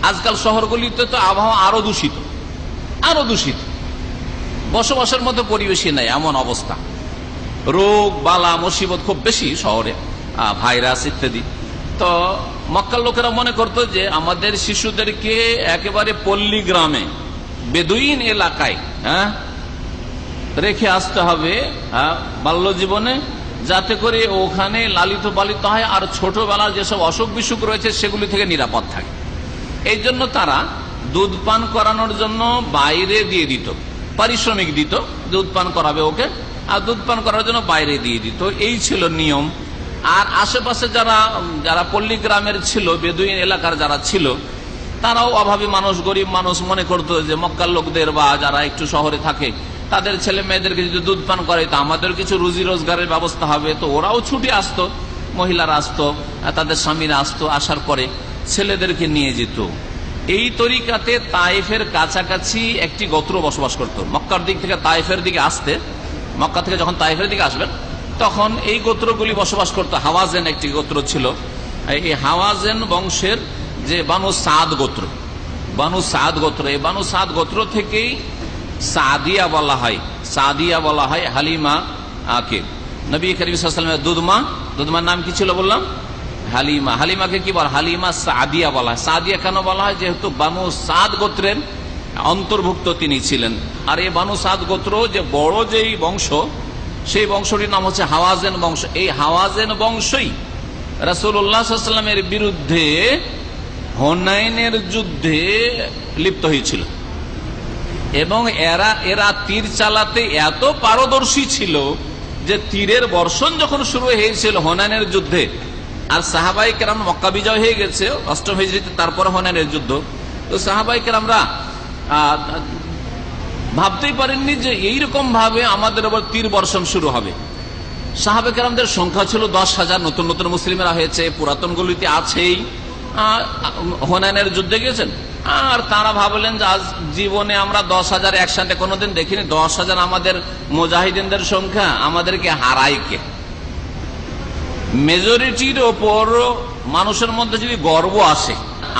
আজকাল শহরগুলিতে তো আবহাওয়া আরো দূষিত, বসবাসের মতো পরিবেশই নাই, এমন অবস্থা, রোগ বালা মুসিবত খুব বেশি শহরে, ভাইরাস ইত্যাদি। তো মক্কার লোকেরা মনে করতো যে আমাদের শিশুদেরকে একেবারে পল্লী গ্রামে, বেদুইন এলাকায় রেখে আসতে হবে বাল্য জীবনে, যাতে করে ওখানে লালিত পালিত হয় আর ছোটবেলার যেসব অসুখ বিসুখ রয়েছে সেগুলি থেকে নিরাপদ থাকে। এই জন্য তারা দুধ পান করানোর জন্য বাইরে দিয়ে দিত, পারিশ্রমিক দিত, দুধ পান করাবে ওকে, আর দুধ পান করার জন্য বাইরে দিয়ে দিত, এই ছিল নিয়ম। আর আশেপাশে যারা পল্লী গ্রামের ছিল, বেদুইন এলাকার যারা ছিল, তারাও অভাবী মানুষ, গরিব মানুষ মনে করতো যে মক্কার লোকদের বা যারা একটু শহরে থাকে তাদের ছেলে মেয়েদেরকে যদি দুধ পান করে তো আমাদের কিছু রুজি রোজগারের ব্যবস্থা হবে। তো ওরাও ছুটে আসতো, মহিলারা আসতো, তাদের স্বামীরা আসতো, আসার পরে ছেলেদেরকে নিয়ে যেত। এই তরিকাতে তায়েফের কাছাকাছি একটি গোত্র বসবাস করত। মক্কার দিক থেকে তায়েফের দিকে আসতে, মক্কা থেকে যখন তায়েফের দিকে আসবেন তখন এই গোত্রগুলি বসবাস করত। হাওয়াজেন একটি গোত্র ছিল, এই হাওয়াজেন বংশের যে বানু সাদ গোত্র, এই বানু সাদ গোত্র থেকেই সাদিয়া বলা হয় হালিমা কে, নবী করিম সাল্লাল্লাহু আলাইহি ওয়াসাল্লামের দুধমার নাম কি ছিল বললাম? হালিমা, হালিমাকে কি বলা? হালিমা সাদিয়া বলা হয়। সাদিয়া কেন বলা হয়? যেহেতু বানু সাদ গোত্রের অন্তর্ভুক্ত তিনি ছিলেন। আর এই বানু সাদ গোত্র যে বড় যেই বংশ, সেই বংশটির নাম হচ্ছে হাওয়াজেন বংশ। এই হাওয়াজেন বংশই রাসূলুল্লাহ সাল্লাল্লাহু আলাইহি ওয়াসাল্লামের বিরুদ্ধে হুনাইনের যুদ্ধে লিপ্ত হয়েছিল এবং এরা তীর চালাতে এত পারদর্শী ছিল যে তীরের বর্ষণ যখন শুরু হয়েছিল হুনাইনের যুদ্ধে, আর সাহাবায়ে কেরাম মক্কা বিজয় হয়ে গেছে 8ম হিজরিতে, তারপরে হুনাইনের যুদ্ধ, তো সাহাবায়ে কেরামরা ভাবতেই পারেননি যে এইরকম ভাবে আমাদের উপর তীর বর্ষণ শুরু হবে। সাহাবায়ে কেরামদের সংখ্যা ছিল 10,000, নতুন নতুন মুসলিমেরা হয়েছে, পুরাতনগুলিতে আছেই, হুনাইনের যুদ্ধে গেছেন। আর তারা ভাবলেন যে আজ জীবনে আমরা 10,000 একসাথে কোনোদিন দেখিনি, 10,000 আমাদের মুজাহিদিনদের সংখ্যা, আমাদেরকে হারায় কে? মেজরিটির ওপর মানুষের মধ্যে যদি গর্ব আসে,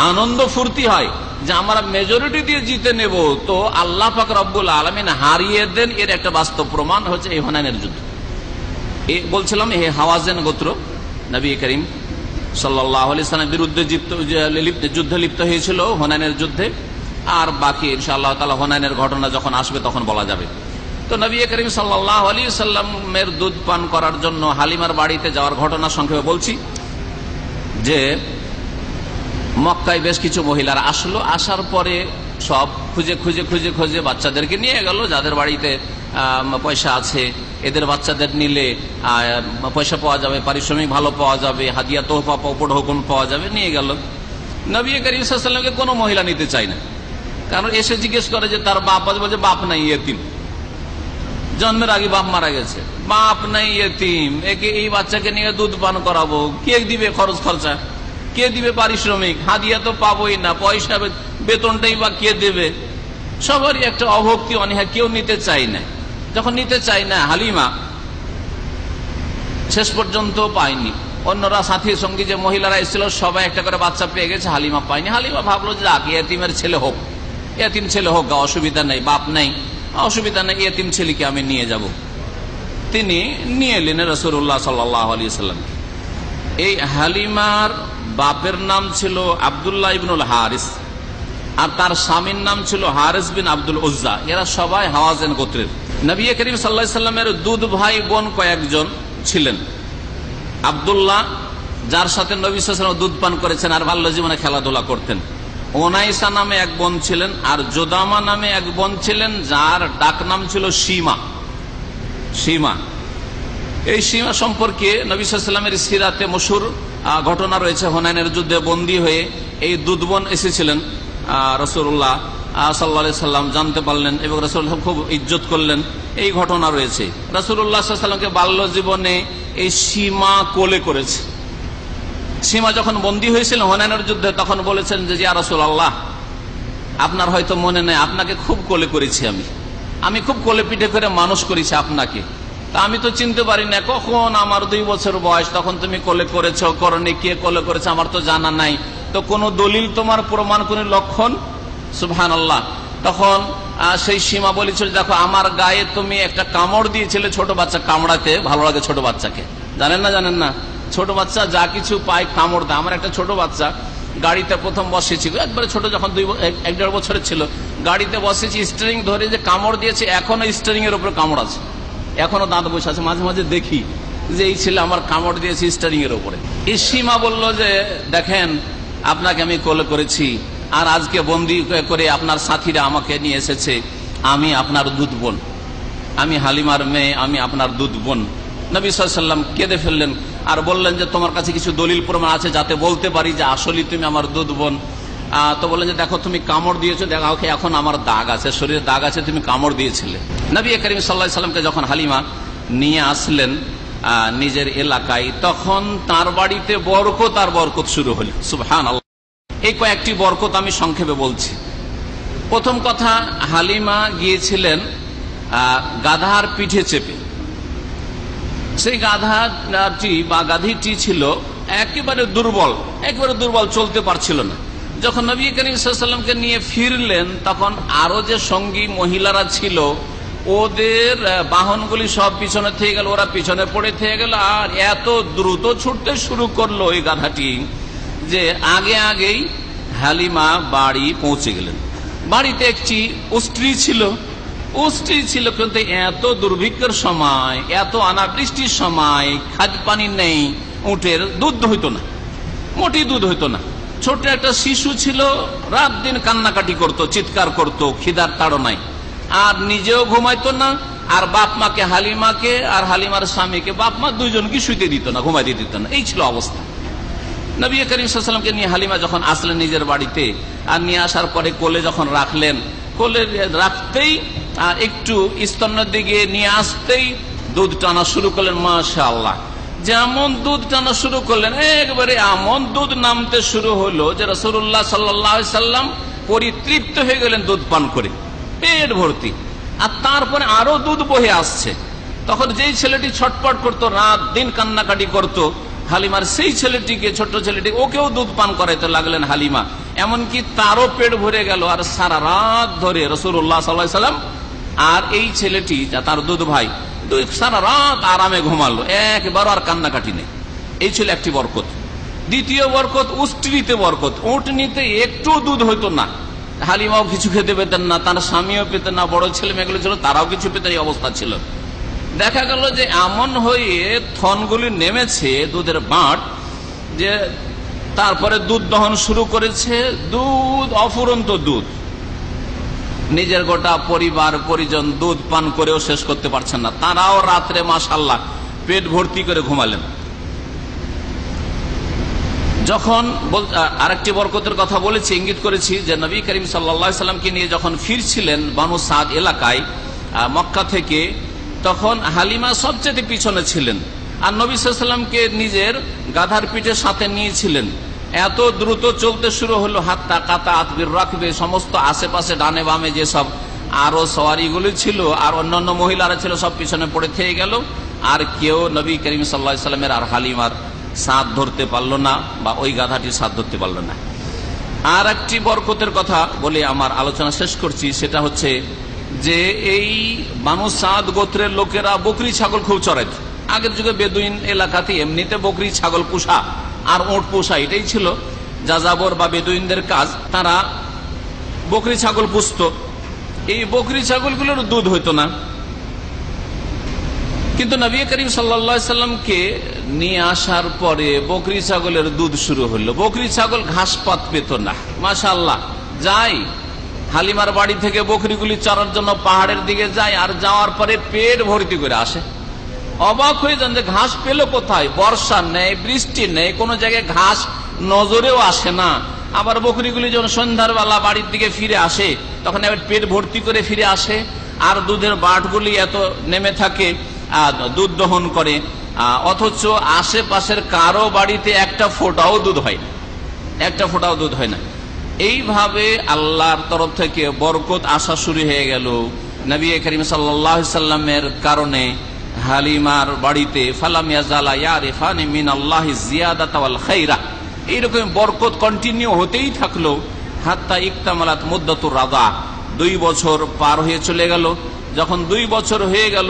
আনন্দ ফুর্তি হয় যে আমরা মেজরিটি দিয়ে জিতে নেব, তো আল্লাহ পাক রব্বুল আলামিন হারিয়ে দেন, এর একটা বাস্তব প্রমাণ হচ্ছে এই হুনাইনের যুদ্ধ। বলছিলাম এই হাওয়াজেন গোত্র নবী করিম সাল্লাল্লাহু আলাইহি ওয়াসাল্লামের বিরুদ্ধে যুদ্ধে লিপ্ত হয়েছিল হুনাইনের যুদ্ধে। আর বাকি ইনশাআল্লাহ তাআলা হুনাইনের ঘটনা যখন আসবে তখন বলা যাবে। তো নবী করিম সাল্লাল্লাহু আলাইহি ওয়াসাল্লামের দুধ পান করার জন্য হালিমার বাড়িতে যাওয়ার ঘটনা সংক্ষেপে বলছি যে মক্কায় বেশ কিছু মহিলারা আসলো, আসার পরে সব খুঁজে খুঁজে খুঁজে খুঁজে বাচ্চাদেরকে নিয়ে গেল, যাদের বাড়িতে পয়সা আছে এদের বাচ্চাদের নিলে পয়সা পাওয়া যাবে, পারিশ্রমিক ভালো পাওয়া যাবে, হাদিয়া তোহফা উপঢৌকন পাওয়া যাবে, নিয়ে গেল। নবী করিম সাল্লাল্লাহু আলাইহি ওয়াসাল্লামকে কোনো মহিলা নিতে চায় না, কারণ এসে জিজ্ঞেস করে যে তার বাপ আছে, বলছে বাপ নাই, ইয়েতিম, জন্মের আগে বাপ মারা গেছে, বাপ নাই, ইয়েতিম, একে এই বাচ্চাকে নিয়ে দুধ পান করাবো, কে দিবে খরচ খরচা, কে দিবে পারিশ্রমিক, হাদিয়া তো পাবোই না, পয়সা বেতনটাই বা কে দেবে? সবারই একটা অভক্তি অনীহা, কেউ নিতে চায় না। যখন নিতে চায় না, হালিমা শেষ পর্যন্ত পায়নি। অন্যরা সাথী সঙ্গী যে মহিলারা এসেছিল সবাই একটা করে বাচ্চা পেয়ে গেছে, হালিমা পায়নি। হালিমা ভাবলো যে এতিমের ছেলে হোক, এতিম ছেলে হোক, অসুবিধা নেই, বাপ নেই, অসুবিধা নেই, এতিম ছেলেকে আমি নিয়ে যাব। তিনি নিয়ে এলেন রাসূলুল্লাহ সাল্লাল্লাহু আলাইহি ওয়াসাল্লাম। এই হালিমার বাপের নাম ছিল আব্দুল্লাহ ইবনুল হারিস, আর তার স্বামীর নাম ছিল হারিস বিন আব্দুল উজ্জা। এরা সবাই হাওয়াজেন গোত্রের। নবী করিম সাল্লাল্লাহু আলাইহি ওয়াসাল্লামের দুধ ভাই বোন কয়েকজন ছিলেন। আব্দুল্লাহ, যার সাথে নবী সাল্লাল্লাহু আলাইহি ওয়াসাল্লাম দুধ পান করেছেন আর বাল্য জীবনে খেলাধুলা করতেন। ওনাইসা নামে এক বোন ছিলেন, আর জোদামা নামে এক বোন ছিলেন, যার ডাক নাম ছিল সীমা। সীমা, এই সীমা সম্পর্কে নবী সাল্লাল্লাহু আলাইহি ওয়াসাল্লামের সিরাতে মশহুর ঘটনা রয়েছে। হুনাইনের যুদ্ধে বন্দী হয়ে এই দুধ বোন এসেছিলেন, রাসূলুল্লাহ সাল্লাল্লাহু আলাইহি ওয়াসাল্লাম জানতে পারলেন এবং রাসূলুল্লাহ খুব ইজ্জত করলেন, এই ঘটনা রয়েছে। রাসূলুল্লাহ সাল্লাল্লাহু আলাইহি ওয়াসাল্লামকে বাল্য জীবনে এই সীমা কোলে করেছে। সীমা যখন বন্দী হয়েছিল হুনাইনের যুদ্ধে, তখন বলেছেন যে ইয়া রাসূলুল্লাহ, আপনার হয়তো মনে নেই, আপনাকে খুব কোলে করেছি, আমি খুব কোলে পিঠে করে মানুষ করেছি আপনাকে, তা আমি তো চিনতে পারি না কখন আমার 2 বছর বয়স, তখন তুমি কোলে করেছো, করনি, কে কোলে করেছে আমার তো জানা নাই, তো কোনো দলিল তোমার, প্রমাণ, কোন লক্ষণ? সুবহানাল্লাহ। তখন সেই সীমা বলেছিল, দেখো আমার গায়ে তুমি একটা কামড় দিয়েছিলে, ছোট বাচ্চা কামড়াতে ভালো লাগে ছোট বাচ্চাকে, জানেন না? ছোট বাচ্চা যা কিছু পায় কামড় দেয়। আমার একটা ছোট বাচ্চা গাড়িতে প্রথম বসেছিল, একবারে ছোট, যখন 1-1.5 বছরের ছিল, গাড়িতে বসেছি, স্টিয়ারিং ধরে যে কামড় দিয়েছে, এখনো স্টিয়ারিং এর উপরে কামড় আছে, এখনো দাঁত বসে আছে। মাঝে মাঝে দেখি যে এই ছেলে আমার কামড় দিয়েছে স্টিয়ারিং এর উপরে। এই সীমা বলল যে দেখেন, আপনাকে আমি কোলে করেছি, আর আজকে বন্দি করে আপনার সাথীরা আমাকে নিয়ে এসেছে, আমি আপনার দুধ বোন, আমি হালিমার মেয়ে, আমি আপনার দুধ বোন। নবী সাল্লাল্লাহু আলাইহি ওয়াসাল্লাম কেঁদে ফেললেন আর বললেন যে তোমার কাছে কিছু দলিল প্রমাণ আছে যাতে বলতে পারি যে আসলে তুমি আমার দুধ বোন? তো বললেন যে দেখো তুমি কামড় দিয়েছো, দেখো এখন আমার দাগ আছে, শরীরে দাগ আছে, তুমি কামড় দিয়েছিলে। নবী করিম সাল্লাল্লাহু আলাইহি ওয়াসাল্লামকে যখন হালিমা নিয়ে আসলেন নিজের এলাকায়, তখন তার বাড়িতে বরকত আর বরকত শুরু হল। সুবহানাল্লাহ। এই কয়েকটি বরকত আমি সংক্ষেপে বলছি। প্রথম কথা, হালিমা গিয়েছিলেন গাধার পিঠে চেপে। সেই গাধাটি বা গাধীটি ছিল একেবারে দুর্বল, চলতে পারছিল না। যখন নবী করিম সাল্লাল্লাহু আলাইহি ওয়াসাল্লামকে নিয়ে ফিরলেন, তখন আরো যে সঙ্গী মহিলারা ছিল ওদের বাহনগুলি সব পিছনে থেকে গেল, ওরা পিছনে পড়ে থেকে গেল, আর এত দ্রুত ছুটতে শুরু করলো ওই গাধাটি যে আগে আগেই হালিমা বাড়ি পৌঁছে গেলেন। বাড়িতে একটি স্ত্রী ছিল, কিন্তু এত দুর্ভিক্ষের সময়, এত অনাবৃষ্টির সময় খাদ্য পানি নেই, উটের দুধ হইতো না, মোটেই দুধ হইতো না। ছোট একটা শিশু ছিল, রাত দিন কান্নাকাটি করতো, চিৎকার করতো খিদার তাড়নায়, আর নিজেও ঘুমাইতো না, আর বাপ মাকে, হালিমাকে আর হালিমার স্বামীকে, বাপ মা দুইজনকে শুইতে দিত না, ঘুমাইতে দিত না। এই ছিল অবস্থা। নবী করিম সাল্লাল্লাহু আলাইহি ওয়াসাল্লামকে নিয়ে হালিমা যখন আসলেন নিজের বাড়িতে, আর নিয়ে আসার পরে কোলে যখন রাখলেন, কোলে রাখতেই আর একটু স্তনের দিকে নিয়ে আসতেই দুধ টানা শুরু করলেন। মাশাআল্লাহ, যেমন দুধ টানা শুরু করলেন, একবারে এমন দুধ নামতে শুরু হলো যে রাসূলুল্লাহ সাল্লাল্লাহু আলাইহি সাল্লাম পরিতৃপ্ত হয়ে গেলেন দুধ পান করে, পেট ভর্তি। আর তারপরে আরো দুধ বহে আসছে। তখন যেই ছেলেটি ছটপট করতো, রাত দিন কান্নাকাটি করতো, হালিমার সেই ছেলেটিকে, ছোট্ট ছেলেটি, ওকেও দুধ পান করাইতে লাগলেন হালিমা। এমনকি তারও পেট ভরে গেল। আর সারা রাত ধরে রাসূলুল্লাহ সাল্লাল্লাহু আলাইহি সাল্লাম আর এই ছেলেটি, তার দুধ ভাই, সারা রাত আরামে ঘুমালো, একবার আর কান্নাকাটি নেই। এই ছিল একটি বরকত। দ্বিতীয় বরকত, উষ্ট্রিতে বরকত। উটনিতে একটু দুধ হইতো না, হালিমাও কিছু খেতে পেতেন না, তার স্বামীও পেতেন না, বড় ছেলে মেয়েগুলো ছিল তারাও কিছু পেতেন, এই অবস্থা ছিল। দেখা গেল যে এমন হয়ে থনগুলি নেমেছে দুধের বাঁট, যে তারপরে দুধ দহন শুরু করেছে, দুধ, অফুরন্ত দুধ। নিজের গোটা পরিবার পরিজন দুধ পান করেও শেষ করতে পারছেন না, তারাও রাত্রে মাশাআল্লাহ পেট ভর্তি করে ঘুমালেন। যখন আরেকটি বরকতের কথা বলেছি, ইঙ্গিত করেছি যে নবী করিম সাল্লাল্লাহু আলাইহি সাল্লামকে নিয়ে যখন ফিরছিলেন বানু সাদ এলাকায় মক্কা থেকে, তখন হালিমা সবচেয়ে পিছনে ছিলেন, আর নবী সাল্লাল্লাহু আলাইহি সাল্লামকে নিজের গাধার পিঠে সাথে নিয়েছিলেন। এত দ্রুত চলতে শুরু হলো, হাত্তা কাতা আতবির রাখবে, সমস্ত আশেপাশে ডানে বামে যেসব আরো সওয়ারিগুলি ছিল আর অন্যান্য মহিলারা ছিল, সব পিছনে পড়ে থেকে গেল। আর কেউ নবী করিম সাল্লাল্লাহু আলাইহি সাল্লামের আর হালিমার সাথ ধরতে পারলো না, বা ওই গাধাটির সাথ ধরতে পারলো না। আর একটি বরকতের কথা বলে আমার আলোচনা শেষ করছি, সেটা হচ্ছে যে এই বানু সাদ গোত্রের লোকেরা বকরি ছাগল খুব চড়াইত। আগের যুগে বেদুইন এলাকাতে এমনিতে বকরি ছাগল পোষা আর ওট পোষা, এটাই ছিল যাযাবর বা বেদুইনদের কাজ। তারা বকরি ছাগল পুষত। এই বকরি ছাগলগুলোর দুধ হইতো না, কিন্তু নবী করিম সাল্লাল্লাহু আলাইহি সাল্লামকে নিয়ে আসার পরে বকরি ছাগলের দুধ শুরু হলো। বকরি ছাগল ঘাস পাত পেত না, মাশাআল্লাহ। যাই হালিমার বাড়ি থেকে বকরিগুলি চড়ার জন্য পাহাড়ের দিকে যায়, আর যাওয়ার পরে পেট ভর্তি করে আসে। অবাক হয়ে যান যে ঘাস পেল কোথায়, বর্ষা নেই, বৃষ্টি নেই, কোনো জায়গায় ঘাস নজরেও আসে না। আবার বকরিগুলি যখন সন্ধ্যার বেলা বাড়ির দিকে ফিরে আসে, তখন আবার পেট ভর্তি করে ফিরে আসে, আর দুধের বাটগুলি এত নেমে থাকে, দুধ দহন করে, অথচ আশেপাশের কারো বাড়িতে একটা ফোঁটাও দুধ হয় না, একটা ফোঁটাও দুধ হয় না। এইভাবে আল্লাহর তরফ থেকে বরকত আসা শুরু হয়ে গেল নবী করিম সাল্লাল্লাহু আলাইহি সাল্লামের কারণে। হালিমার বাড়িতে ফালাম ইয়াজালা ইয়ারিফানি মিনাল্লাহি জিয়াদাতা ওয়াল খাইরা, এইরকম বরকত কন্টিনিউ হতেই থাকলো। হাত্তা ইকতামালাত মুদ্দাতুর রাদা, 2 বছর পার হয়ে চলে গেল। যখন 2 বছর হয়ে গেল,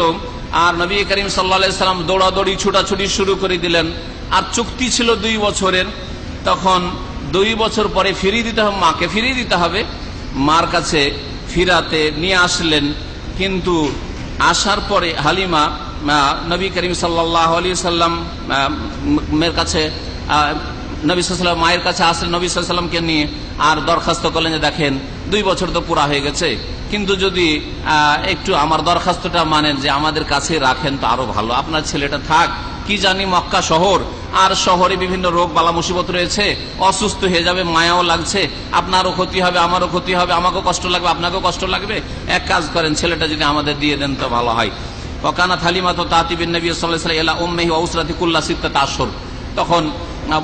আর নবী করিম সাল্লাল্লাহু আলাইহি সাল্লাম দৌড়াদৌড়ি ছুটাছুটি শুরু করে দিলেন। আর চুক্তি ছিল 2 বছরের, তখন 2 বছর পরে ফিরিয়ে দিতে হবে, মাকে ফিরিয়ে দিতে হবে। মার কাছে ফিরাতে নিয়ে আসলেন, কিন্তু আসার পরে হালিমা নবী করিম সাল্লাল্লাহু আলাইহি সাল্লাম মেয়ের কাছে, নবী সাল্লাল্লাহু আলাইহি সাল্লাম মায়ের কাছে আসলেন নবী সাল্লাল্লাহু আলাইহি সাল্লামকে নিয়ে, আর দরখাস্ত করলেন যে দেখেন 2 বছর তো পুরা হয়ে গেছে, কিন্তু যদি একটু আমার দরখাস্তটা মানেন, যে আমাদের কাছে রাখেন তো আরো ভালো, আপনার ছেলেটা থাক, কি জানি মক্কা শহর, আর শহরে বিভিন্ন রোগ বালা মুসিবত রয়েছে, অসুস্থ হয়ে যাবে, মায়াও লাগছে, আপনারও ক্ষতি হবে, আমারও ক্ষতি হবে, আমাকেও কষ্ট লাগবে, আপনাকেও কষ্ট লাগবে, এক কাজ করেন, ছেলেটা যদি আমাদের দিয়ে দেন তো ভালো হয়। ওয়াকানাত হালিমা তো তাতিবিন নবী সাল্লাল্লাহু আলাইহি ওয়াসাল্লাম ইলা উম্মিহি ওয়া উসরাতি কুল্লা সিত্তাতা আশহুর। তখন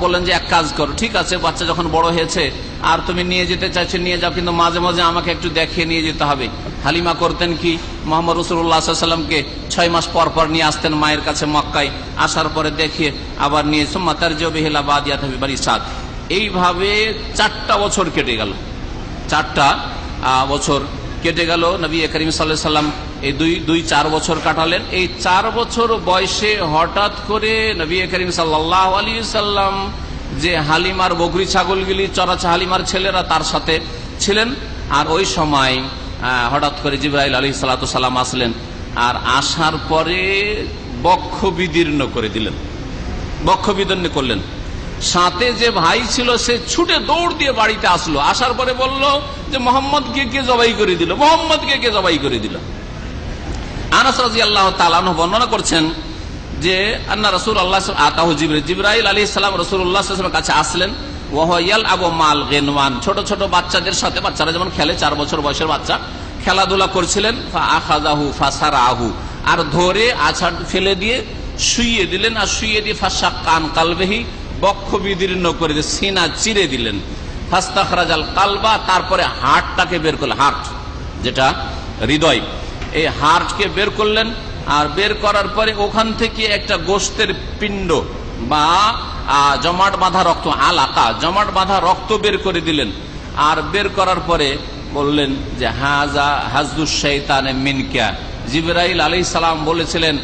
বললেন যে এক কাজ করো, ঠিক আছে, বাচ্চা যখন বড় হয়েছে আর তুমি নিয়ে যেতে চাইছো নিয়ে যাও, কিন্তু মাঝে মাঝে আমাকে একটু দেখিয়ে নিয়ে যেতে হবে। হালিমা করতেন কি, মুহাম্মদ রাসূলুল্লাহ সাল্লাল্লাহু আলাইহি ওয়াসাল্লামকে 6 মাস পর পর নিয়ে আসতেন মায়ের কাছে মক্কায়, আসার পরে দেখিয়ে আবার নিয়ে সুম্মা তারজিউ বিহি ইলা বাদিয়াতি বানি সাদ। এইভাবে 4টা বছর কেটে গেল, 4টা বছর কেটে গেল। নবী করিম সাল্লাল্লাহু আলাইহি ওয়াসাল্লাম এই দুই 4 বছর কাটালেন। এই 4 বছর বয়সে হঠাৎ করে নবী করিম সাল্লাল্লাহু আলাইহি সাল্লাম যে হালিমার বকরি ছাগলগুলি চড়াচ্ছে, হালিমার ছেলেরা তার সাথে ছিলেন। আর ওই সময় হঠাৎ করে জিবরাইল আলাইহিস সালাতু সালাম আসলেন। আর আসার পরে বক্ষ বিদীর্ণ করে দিলেন, বক্ষ বিদীর্ণ করলেন। সাথে যে ভাই ছিল সে ছুটে দৌড় দিয়ে বাড়িতে আসলো। আসার পরে বলল যে মোহাম্মদকে কে জবাই করে দিল, মোহাম্মদকে কে জবাই করে দিল। আনাস রাদিয়াল্লাহু তাআলা আনহু বর্ণনা করছেন যে আন্না রাসূলুল্লাহ আতাহু জিবরাইল আলাইহিস সালাম রাসূলুল্লাহ সাল্লাল্লাহু আলাইহি ওয়াসাল্লামের কাছে আসলেন। ওয়া হুয়া ইয়ালআবু মাল গিনওয়ান, ছোট ছোট বাচ্চাদের সাথে, বাচ্চারা যেমন খেলে, 4 বছর বয়সের বাচ্চা খেলাধুলা করছিলেন। ফা আখাযাহু ফাসারাহু, আর ধরে আছাড় ফেলে দিয়ে শুইয়ে দিলেন। আর শুইয়ে দিয়ে ফাশাক্কান কালবিহি, বক্ষ বিদীর্ণ করে দিয়ে সিনা চিরে দিলেন। ফাস্তাখরাজাল কালবা, তারপরে হাড়টাকে বের করলেন, হার্ট যেটা হৃদয়, এই হার্টকে বের করলেন। আর বের করার পরে ওখান থেকে একটা গোশতের পিণ্ড বা জমাট বাঁধা রক্ত, আলাকা জমাট বাঁধা রক্ত বের করে দিলেন। আর বের করার পরে বললেন যে হাজা হাজদুশ শাইতানে মিনকা, জিবরাইল আলাইহিস সালাম বলেছিলেন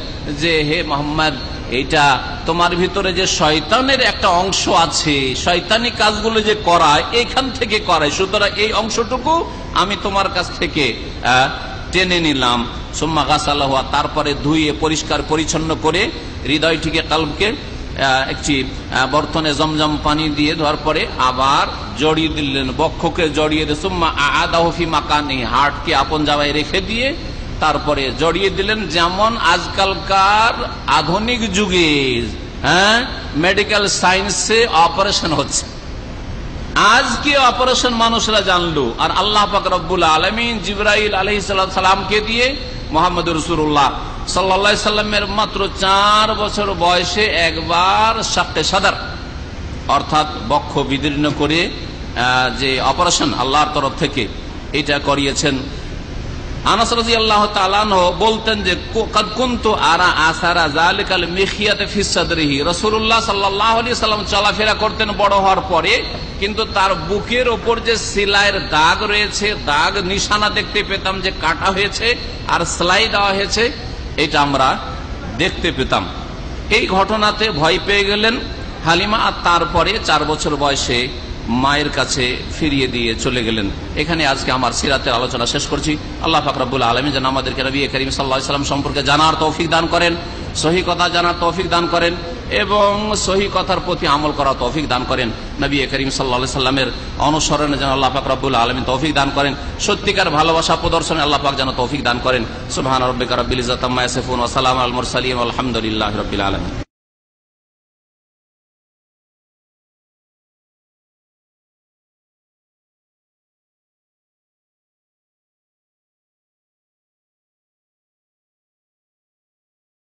যে হে মুহাম্মদ, এইটা তোমার ভিতরে যে শয়তানের একটা অংশ আছে, শয়তানি কাজগুলো যে করায় এখান থেকে করায়, সুতরাং এই অংশটুকু আমি তোমার কাছ থেকে টেনে নিলাম। সুম্মা গাসালাহু, তারপরে ধুয়ে পরিষ্কার পরিচ্ছন্ন করে হৃদয়টিকে, কালবকে একটি বর্তনে জমজম পানি দিয়ে ধোয়ার পরে আবার জড়িয়ে দিলেন, বক্ষকে জড়িয়ে দিয়ে সুম্মা আদাহু ফি মাকানি, হার্টকে আপন জায়গায় রেখে দিয়ে তারপরে জড়িয়ে দিলেন। যেমন আজকালকার আধুনিক যুগে মেডিকেল সায়েন্সে অপারেশন হচ্ছে, আজকে অপারেশন মানুষরা জানলো। আর আল্লাহ পাক রব্বুল আলামিন জিবরাইল আলাইহিস সালামকে দিয়ে মুহাম্মদুর রাসূলুল্লাহ সাল্লাল্লাহু আলাইহি সাল্লামের মাত্র 4 বছর বয়সে একবার শাক্কে সাদর, অর্থাৎ বক্ষ বিদীর্ণ করে যে অপারেশন আল্লাহর তরফ থেকে এটা করিয়েছেন। আনাস রাদিয়াল্লাহু তাআলা আনহু বলতেন যে কাদ কুনতু আরা আসারা যালিকাল মিখিয়াতে ফি সাদরিহি, রাসূলুল্লাহ সাল্লাল্লাহু আলাইহি সাল্লাম চলাফেরা করতেন বড় হওয়ার পরে, কিন্তু তার বুকের ওপর যে সেলাইয়ের দাগ রয়েছে, দাগ নিশানা দেখতে পেতাম যে কাটা হয়েছে আর সেলাই দেওয়া হয়েছে, এটা আমরা দেখতে পেতাম। এই ঘটনাতে ভয় পেয়ে গেলেন হালিমা। আর তারপরে 4 বছর বয়সে মায়ের কাছে ফিরিয়ে দিয়ে চলে গেলেন। এখানে আজকে আমার সিরাতের আলোচনা শেষ করছি। আল্লাহ পাক রব্বুল আলামিন যেন আমাদেরকে নবী করিম সাল্লাল্লাহু আলাইহি ওয়াসাল্লাম সম্পর্কে জানার তৌফিক দান করেন, সহি কথা জানার তৌফিক দান করেন এবং সহি কথার প্রতি আমল করার তৌফিক দান করেন। নবী করিম সাল্লাল্লাহু আলাইহি ওয়াসাল্লামের অনুসরণে যেন আল্লাহ পাক রব্বুল আলামিন তৌফিক দান করেন, সত্যিকার ভালোবাসা প্রদর্শনে আল্লাহ পাক যেন তৌফিক দান করেন। সুবহান রাব্বিকা রাব্বিল ইজ্জাতি আম্মা ইয়াসিফুন ওয়া সালামুন আলাল মুরসালিন ওয়া আলহামদুলিল্লাহি রাব্বিল আলামিন।